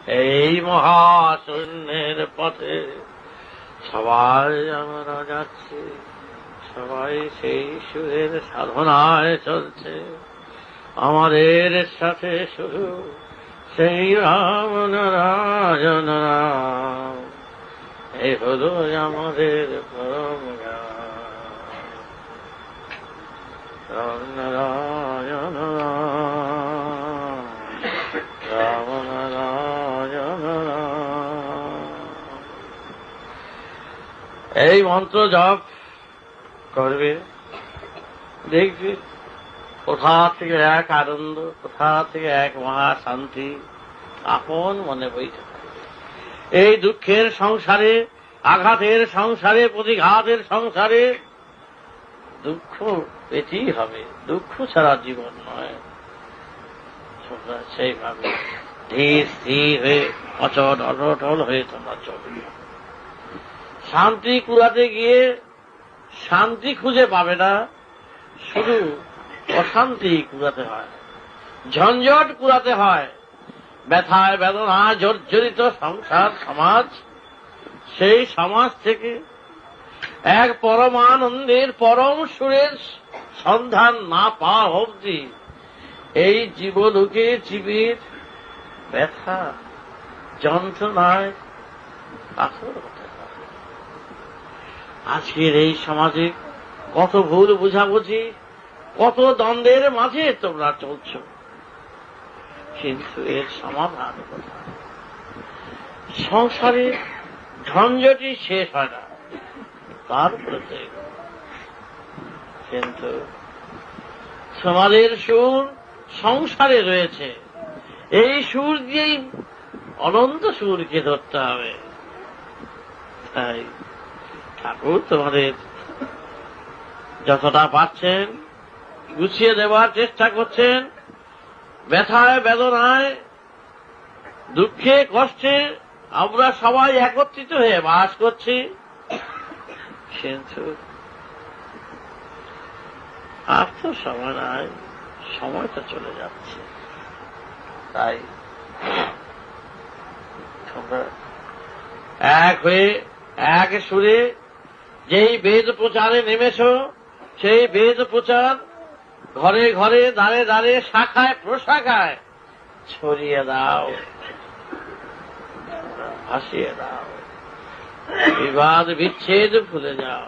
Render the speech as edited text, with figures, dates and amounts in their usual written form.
এই মহাশূন্যের পথে সবাই আমরা যাচ্ছি, সবাই সেই সুরের সাধনায় চলছে। আমাদের সাথে শুরু সেই রাম নারায়ণ রাম, এই হলো আমাদের পরম রাম নারায়ণ রাম, রাম নারায়ণ রাম। এই মন্ত্র জপ করবে, দেখবে কোথা থেকে এক আনন্দ, কোথা থেকে এক মহা শান্তি আপন মনে বইতে থাকে। এই দুঃখের সংসারে, আঘাতের সংসারে, প্রতিঘাতের সংসারে দুঃখ পেতেই হবে, দুঃখ ছাড়া জীবন নয়। সেইভাবে ধীর স্থির হয়ে অচল অটল হয়ে তোমরা চলবে। শান্তি কুড়াতে গিয়ে শান্তি খুঁজে পাবে না, শুধু অশান্তি কুড়াতে হয়, ঝঞ্ঝট কুড়াতে হয়। ব্যথায় বেদনায় জর্জরিত সংসার সমাজ, সেই সমাজ থেকে এক পরমানন্দের পরম সুরের সন্ধান না পাওয়া অবধি এই জীবলোকে জীবের ব্যথা যন্ত্রণায় কাতর হতে হয়। আজকের এই সমাজে কত ভুল বুঝাবুঝি, কত দ্বন্দ্বের মাঝে তোমরা চলছ, কিন্তু এর সমাধান কোথায়? সংসারে ঝঞ্ঝটই শেষ হয় না, তারপরে কিন্তু সমাজের সুর সংসারে রয়েছে। এই সুর দিয়েই অনন্ত সুরকে ধরতে হবে। তাই ঠাকুর তোমাদের যতটা পাচ্ছেন গুছিয়ে দেওয়ার চেষ্টা করছেন। ব্যথায় বেদনায় দুঃখে কষ্টে আমরা সবাই একত্রিত হয়ে বাস করছি, কিন্তু আর তো সময় নাই, সময়টা চলে যাচ্ছে। তাই তোমরা এক হয়ে এক সুরে যেই বেদ প্রচারে নেমেছ, সেই বেদ প্রচার ঘরে ঘরে দাঁড়ে দাঁড়ে শাখায় প্রশাখায় ছড়িয়ে দাও, ভাসিয়ে দাও, বিবাদ বিচ্ছেদ ভুলে যাও।